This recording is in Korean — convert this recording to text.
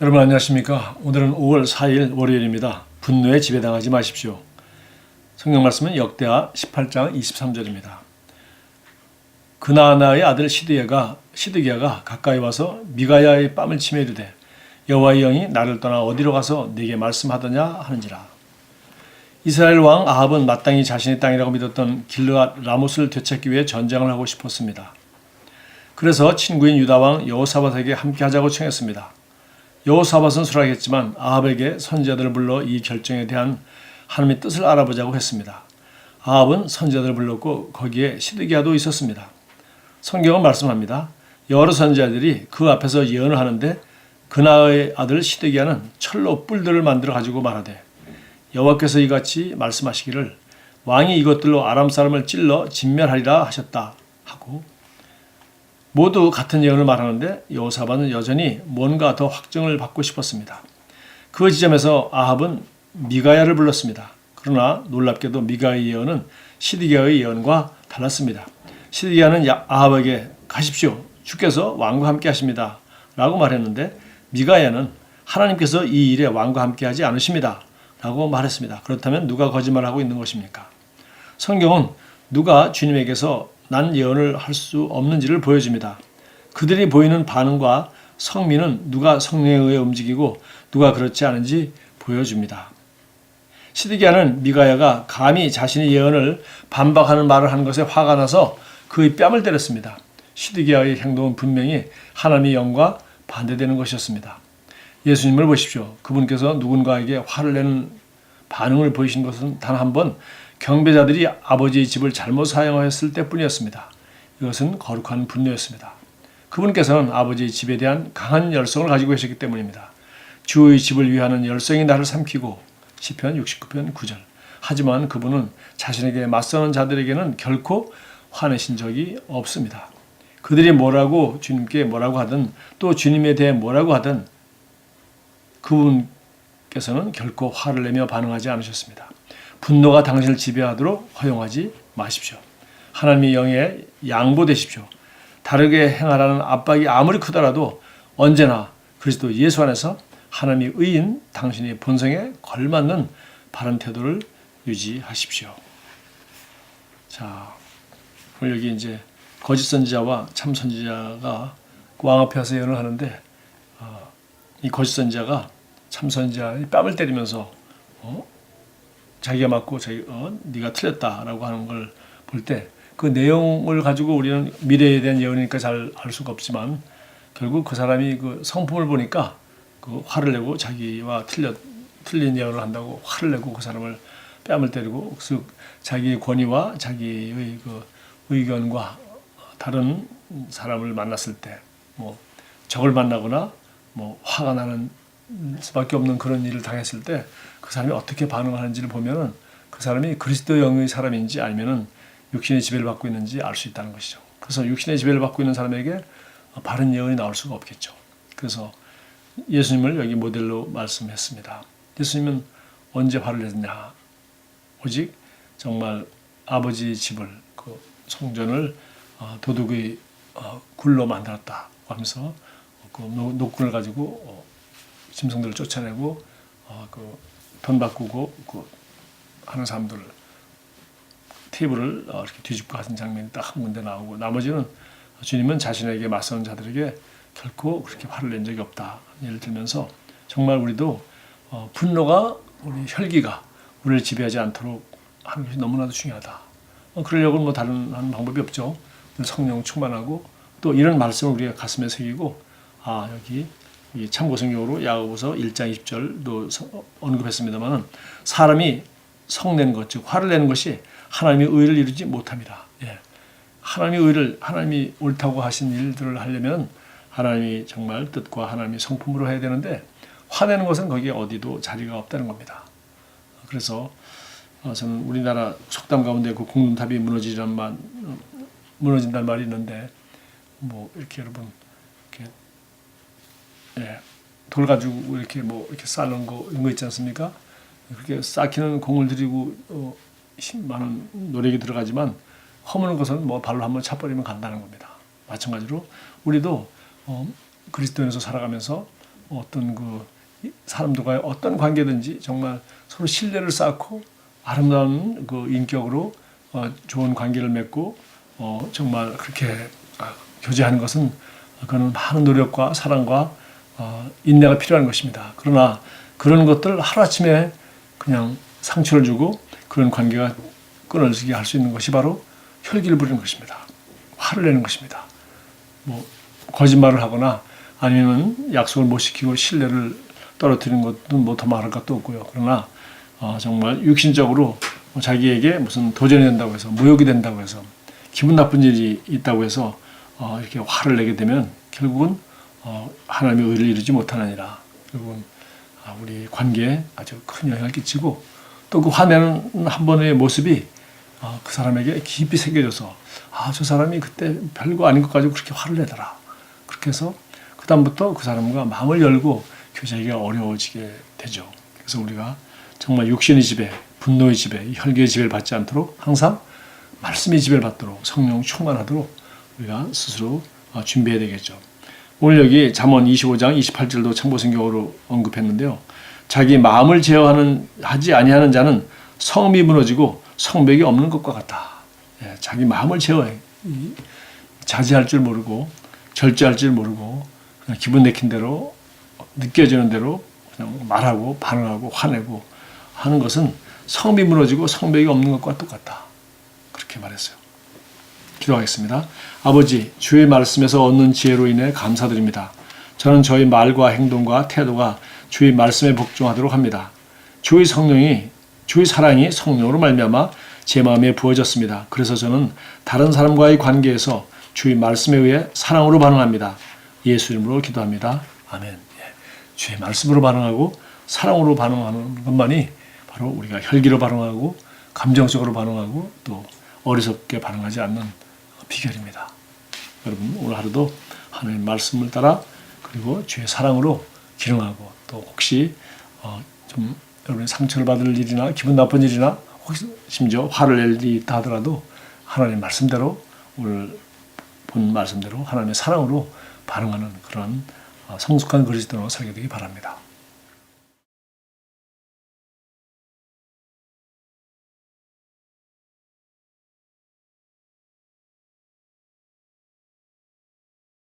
여러분 안녕하십니까? 오늘은 5월 4일 월요일입니다. 분노에 지배당하지 마십시오. 성경 말씀은 역대하 18장 23절입니다. 그나아나의 아들 시드기야가 가까이 와서 미가야의 뺨을 치며 이르되 여호와의 영이 나를 떠나 어디로 가서 네게 말씀하더냐 하는지라. 이스라엘 왕 아합은 마땅히 자신의 땅이라고 믿었던 길르앗 라못을 되찾기 위해 전쟁을 하고 싶었습니다. 그래서 친구인 유다 왕 여호사밧에게 함께하자고 청했습니다. 여호사밧은 수락했지만 아합에게 선지자들을 불러 이 결정에 대한 하나님의 뜻을 알아보자고 했습니다. 아합은 선지자들을 불렀고 거기에 시드기야도 있었습니다. 성경은 말씀합니다. 여러 선지자들이 그 앞에서 예언을 하는데 그나아의 아들 시드기야는 철로 뿔들을 만들어 가지고 말하되 여호와께서 이같이 말씀하시기를 왕이 이것들로 아람 사람을 찔러 진멸하리라 하셨다 하고 모두 같은 예언을 말하는데 여호사밧은 여전히 뭔가 더 확증을 받고 싶었습니다. 그 지점에서 아합은 미가야를 불렀습니다. 그러나 놀랍게도 미가의 예언은 시드기야의 예언과 달랐습니다. 시드기야는 아합에게 가십시오. 주께서 왕과 함께 하십니다. 라고 말했는데 미가야는 하나님께서 이 일에 왕과 함께 하지 않으십니다. 라고 말했습니다. 그렇다면 누가 거짓말하고 있는 것입니까? 성경은 누가 주님에게서 난 예언을 할 수 없는지를 보여줍니다. 그들이 보이는 반응과 성미는 누가 성령에 의해 움직이고 누가 그렇지 않은지 보여줍니다. 시드기야는 미가야가 감히 자신의 예언을 반박하는 말을 한 것에 화가 나서 그의 뺨을 때렸습니다. 시드기야의 행동은 분명히 하나님의 영과 반대되는 것이었습니다. 예수님을 보십시오. 그분께서 누군가에게 화를 내는 반응을 보이신 것은 단 한 번 경배자들이 아버지의 집을 잘못 사용하였을 때뿐이었습니다. 이것은 거룩한 분노였습니다. 그분께서는 아버지의 집에 대한 강한 열성을 가지고 계셨기 때문입니다. 주의 집을 위하는 열성이 나를 삼키고 시편 69편 9절. 하지만 그분은 자신에게 맞서는 자들에게는 결코 화내신 적이 없습니다. 그들이 뭐라고 주님께 뭐라고 하든 또 주님에 대해 뭐라고 하든 그분께서는 결코 화를 내며 반응하지 않으셨습니다. 분노가 당신을 지배하도록 허용하지 마십시오. 하나님의 영에 양보되십시오. 다르게 행하라는 압박이 아무리 크더라도 언제나 그리스도 예수 안에서 하나님의 의인 당신의 본성에 걸맞는 바른 태도를 유지하십시오. 자, 오늘 여기 이제 거짓 선지자와 참 선지자가 왕 앞에 와서 예언을 하는데 이 거짓 선지자가 참 선지자의 뺨을 때리면서 자기가 맞고 네가 틀렸다라고 하는 걸 볼 때 그 내용을 가지고 우리는 미래에 대한 예언이니까 잘 알 수가 없지만 결국 그 사람이 그 성품을 보니까 그 화를 내고 자기와 틀린 예언을 한다고 화를 내고 그 사람을 뺨을 때리고 자기의 권위와 자기의 그 의견과 다른 사람을 만났을 때 뭐 적을 만나거나 뭐 화가 나는 수밖에 없는 그런 일을 당했을 때 그 사람이 어떻게 반응하는지를 보면은 그 사람이 그리스도 영의 사람인지 아니면은 육신의 지배를 받고 있는지 알 수 있다는 것이죠. 그래서 육신의 지배를 받고 있는 사람에게 바른 예언이 나올 수가 없겠죠. 그래서 예수님을 여기 모델로 말씀했습니다. 예수님은 언제 화를 냈냐? 오직 정말 아버지 집을 그 성전을 도둑의 굴로 만들었다 하면서 그 노끈을 가지고 짐승들을 쫓아내고 돈 바꾸고 하는 사람들 테이블을 이렇게 뒤집고 하는 장면이 딱 한 군데 나오고 나머지는 주님은 자신에게 맞서는 자들에게 결코 그렇게 화를 낸 적이 없다. 예를 들면서 정말 우리도 분노가 우리 혈기가 우리를 지배하지 않도록 하는 것이 너무나도 중요하다. 그러려고는 뭐 다른 방법이 없죠. 성령 충만하고 또 이런 말씀을 우리가 가슴에 새기고 여기 참고성경으로 야고보서 1장 20절도 언급했습니다만 사람이 성내는 것, 즉 화를 내는 것이 하나님의 의를 이루지 못합니다. 하나님이 옳다고 하신 일들을 하려면 하나님이 정말 뜻과 하나님의 성품으로 해야 되는데 화내는 것은 거기에 어디도 자리가 없다는 겁니다. 그래서 저는 우리나라 속담 가운데 그 공든탑이 무너진다는 말이 있는데 뭐 이렇게 여러분 돌 가지고 이렇게 쌓는 거 이런 거 있지 않습니까? 그렇게 쌓기는 공을 들이고 많은 노력이 들어가지만 허무는 것은 뭐 발로 한번 차버리면 간다는 겁니다. 마찬가지로 우리도 그리스도인에서 살아가면서 어떤 그 사람들과의 어떤 관계든지 정말 서로 신뢰를 쌓고 아름다운 그 인격으로 좋은 관계를 맺고 정말 그렇게 교제하는 것은 그는 많은 노력과 사랑과 인내가 필요한 것입니다. 그러나 그런 것들 하루아침에 그냥 상처를 주고 그런 관계가 끊어지게 할 수 있는 것이 바로 혈기를 부리는 것입니다. 화를 내는 것입니다. 뭐 거짓말을 하거나 아니면 약속을 못 지키고 신뢰를 떨어뜨리는 것도 뭐 더 말할 것도 없고요. 그러나 정말 육신적으로 자기에게 무슨 도전이 된다고 해서 모욕이 된다고 해서 기분 나쁜 일이 있다고 해서 이렇게 화를 내게 되면 결국은 하나님의 의를 이루지 못하느니라. 결국은 우리 관계에 아주 큰 영향을 끼치고 또 그 화내는 한 번의 모습이 그 사람에게 깊이 새겨져서 저 사람이 그때 별거 아닌 것 가지고 그렇게 화를 내더라. 그렇게 해서 그다음부터 그 사람과 마음을 열고 교제하기가 어려워지게 되죠. 그래서 우리가 정말 육신의 지배, 분노의 지배, 혈기의 지배를 받지 않도록 항상 말씀의 지배를 받도록 성령 충만하도록 우리가 스스로 준비해야 되겠죠. 오늘 여기 잠언 25장 28절도 참고성경으로 언급했는데요. 자기 마음을 제어하지 아니하는 자는 성이 무너지고 성벽이 없는 것과 같다. 자기 마음을 제어해. 자제할 줄 모르고 절제할 줄 모르고 그냥 기분 내킨 대로 느껴지는 대로 그냥 말하고 반응하고 화내고 하는 것은 성이 무너지고 성벽이 없는 것과 똑같다. 그렇게 말했어요. 기도하겠습니다. 아버지, 주의 말씀에서 얻는 지혜로 인해 감사드립니다. 저는 저희 말과 행동과 태도가 주의 말씀에 복종하도록 합니다. 주의 사랑이 성령으로 말미암아 제 마음에 부어졌습니다. 그래서 저는 다른 사람과의 관계에서 주의 말씀에 의해 사랑으로 반응합니다. 예수 이름으로 기도합니다. 아멘. 주의 말씀으로 반응하고 사랑으로 반응하는 것만이 바로 우리가 혈기로 반응하고 감정적으로 반응하고 또 어리석게 반응하지 않는 비결입니다. 여러분 오늘 하루도 하나님 말씀을 따라 그리고 주의 사랑으로 기능하고 또 혹시 좀 여러분이 상처를 받을 일이나 기분 나쁜 일이나 혹시 심지어 화를 낼 일이 있다 하더라도 하나님 말씀대로 오늘 본 말씀대로 하나님의 사랑으로 반응하는 그런 성숙한 그리스도로 살게 되기 바랍니다.